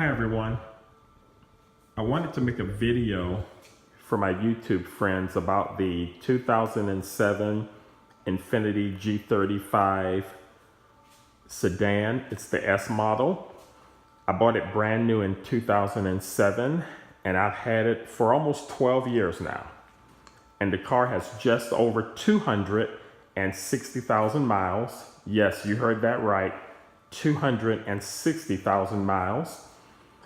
Hi everyone. I wanted to make a video for my YouTube friends about the 2007 Infiniti G35 Sedan. It's the S model. I bought it brand new in 2007 and I've had it for almost 12 years now. And the car has just over 260,000 miles. Yes, you heard that right, 260,000 miles.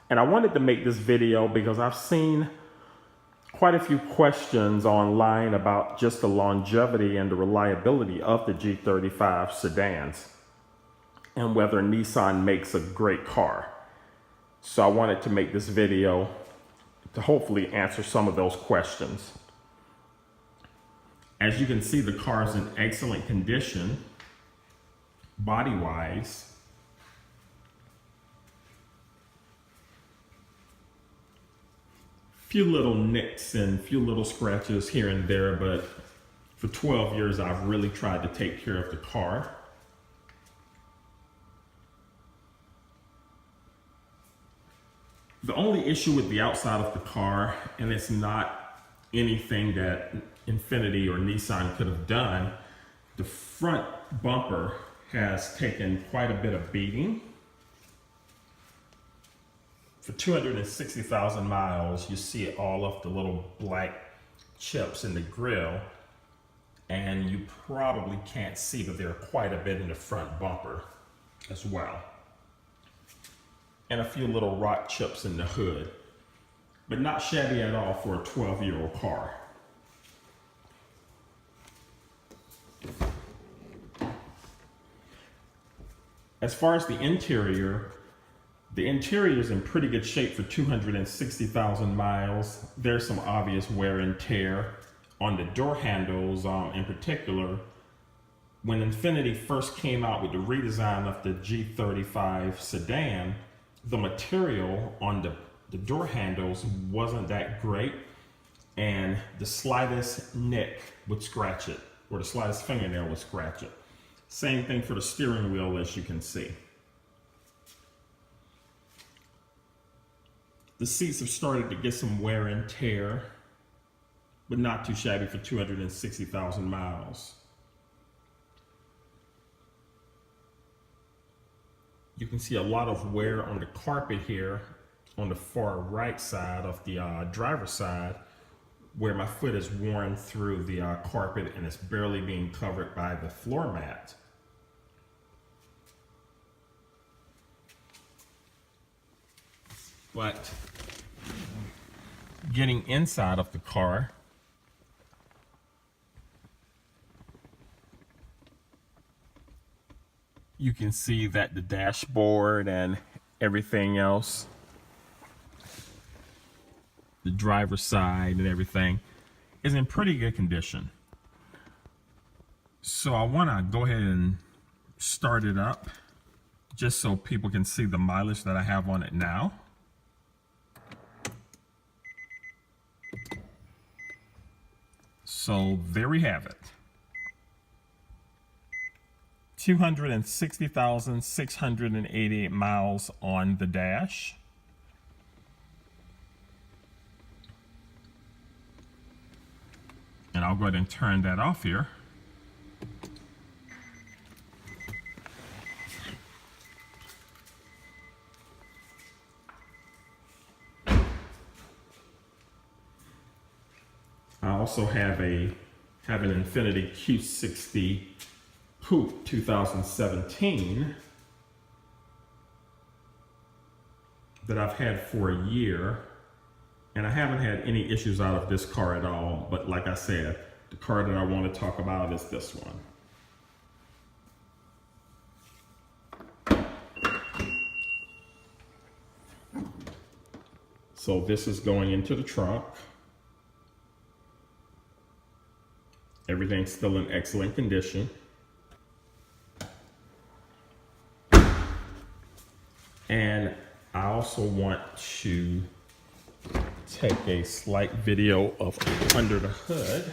And I wanted to make this video because I've seen quite a few questions online about just the longevity and the reliability of the G35 sedans and whether Nissan makes a great car. So I wanted to make this video to hopefully answer some of those questions. As you can see, the car is in excellent condition, body-wise. Few little nicks and few little scratches here and there, but for 12 years I've really tried to take care of the car. The only issue with the outside of the car, and it's not anything that Infiniti or Nissan could have done, the front bumper has taken quite a bit of beating. For 260,000 miles, you see all of the little black chips in the grille, and you probably can't see, but there are quite a bit in the front bumper as well. And a few little rock chips in the hood, but not shabby at all for a 12-year-old car. As far as the interior is in pretty good shape for 260,000 miles. There's some obvious wear and tear on the door handles in particular. When Infiniti first came out with the redesign of the G35 sedan, the material on the door handles wasn't that great, and the slightest nick would scratch it, or the slightest fingernail would scratch it. Same thing for the steering wheel, as you can see. The seats have started to get some wear and tear, but not too shabby for 260,000 miles. You can see a lot of wear on the carpet here on the far right side of the driver's side, where my foot is worn through the carpet and it's barely being covered by the floor mat. But getting inside of the car, you can see that the dashboard and everything else, the driver's side and everything, is in pretty good condition. So I want to go ahead and start it up just so people can see the mileage that I have on it now. So there we have it. 260,688 miles on the dash. And I'll go ahead and turn that off here. I also have an Infiniti Q60 Coupe 2017 that I've had for a year, and I haven't had any issues out of this car at all. But like I said, the car that I want to talk about is this one. So this is going into the trunk. Everything's still in excellent condition. And I also want to take a slight video of under the hood.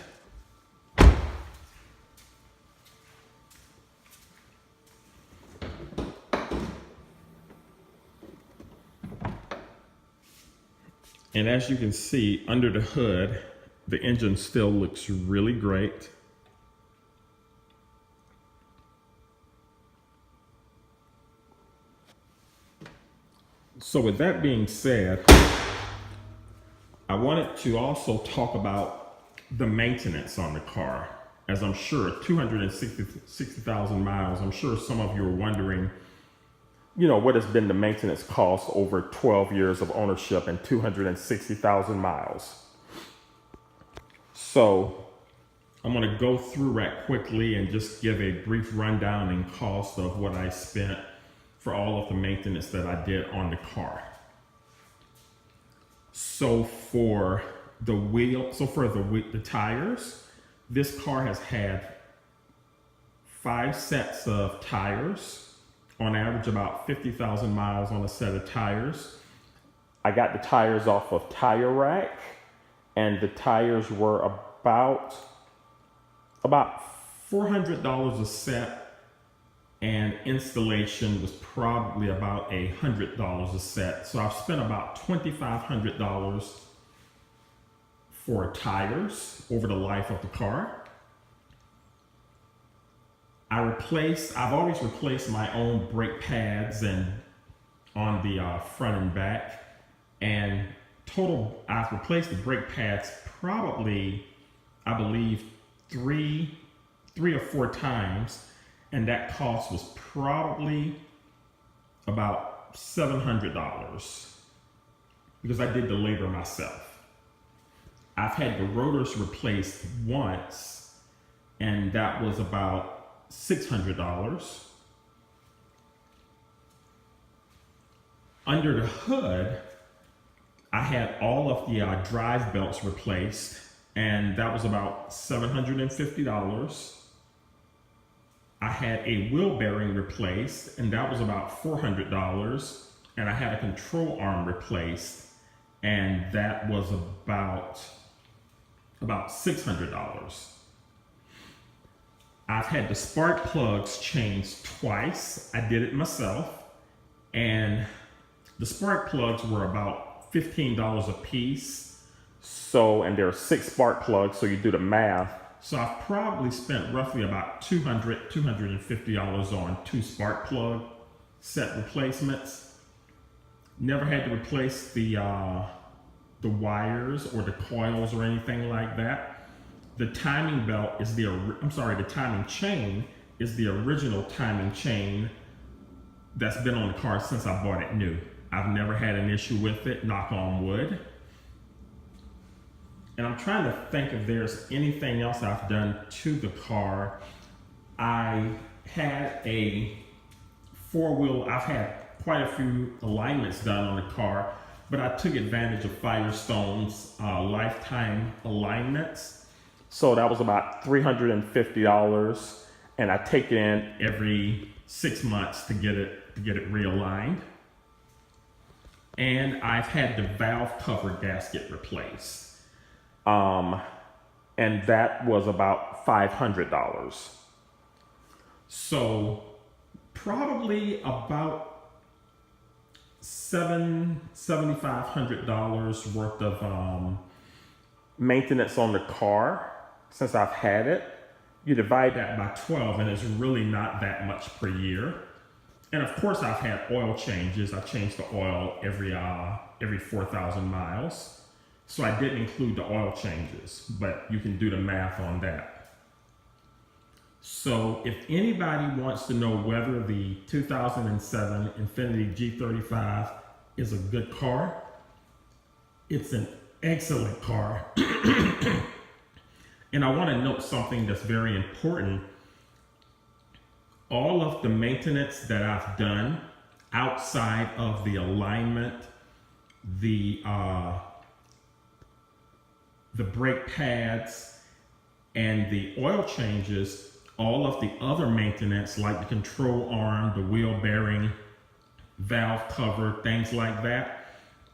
And as you can see, under the hood, the engine still looks really great. So with that being said, I wanted to also talk about the maintenance on the car. As I'm sure, 260,000 miles, I'm sure some of you are wondering, what has been the maintenance cost over 12 years of ownership and 260,000 miles. So I'm going to go through that quickly and just give a brief rundown and cost of what I spent for all of the maintenance that I did on the car. So for the tires, this car has had 5 sets of tires, on average about 50,000 miles on a set of tires. I got the tires off of Tire Rack, and the tires were about $400 a set, and installation was probably about $100 a set. So I've spent about $2,500 for tires over the life of the car. I've always replaced my own brake pads and on the front and back, and total I've replaced the brake pads probably, I believe, three or 4 times, and that cost was probably about $700 because I did the labor myself. I've had the rotors replaced once, and that was about $600. Under the hood, I had all of the drive belts replaced, and that was about $750. I had a wheel bearing replaced, and that was about $400. And I had a control arm replaced, and that was about $600. I've had the spark plugs changed twice. I did it myself, and the spark plugs were about $15 a piece. So, and there are 6 spark plugs, so you do the math. So I've probably spent roughly about $250 on 2 spark plug set replacements. Never had to replace the wires or the coils or anything like that. The timing belt is the timing chain is the original timing chain that's been on the car since I bought it new. I've never had an issue with it, knock on wood. And I'm trying to think if there's anything else I've done to the car. I had a 4-wheel, I've had quite a few alignments done on the car, but I took advantage of Firestone's lifetime alignments. So that was about $350, and I take it in every 6 months to get it realigned. And I've had the valve cover gasket replaced. And that was about $500. So probably about $7,500 worth of maintenance on the car since I've had it. You divide that by 12, and it's really not that much per year. And of course, I've had oil changes. I changed the oil every 4,000 miles. So I didn't include the oil changes, but you can do the math on that. So if anybody wants to know whether the 2007 Infiniti G35 is a good car, it's an excellent car. And I want to note something that's very important. All of the maintenance that I've done outside of the alignment, the brake pads, and the oil changes, all of the other maintenance like the control arm, the wheel bearing, valve cover, things like that,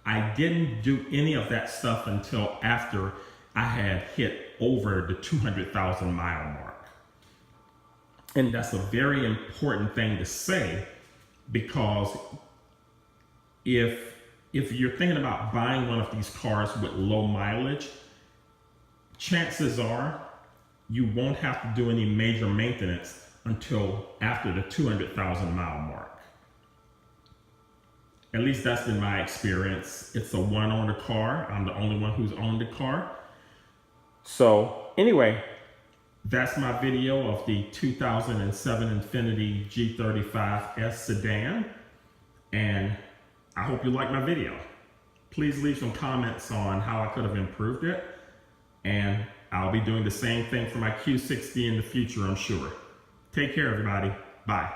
I didn't do any of that stuff until after I had hit over the 200,000 mile mark. And that's a very important thing to say, because if if you're thinking about buying one of these cars with low mileage, chances are you won't have to do any major maintenance until after the 200,000 mile mark. At least that's been my experience. It's a one-owner car. I'm the only one who's owned the car. So anyway, that's my video of the 2007 Infiniti G35 Sedan. And I hope you like my video. Please leave some comments on how I could have improved it. And I'll be doing the same thing for my Q60 in the future, I'm sure. Take care, everybody. Bye.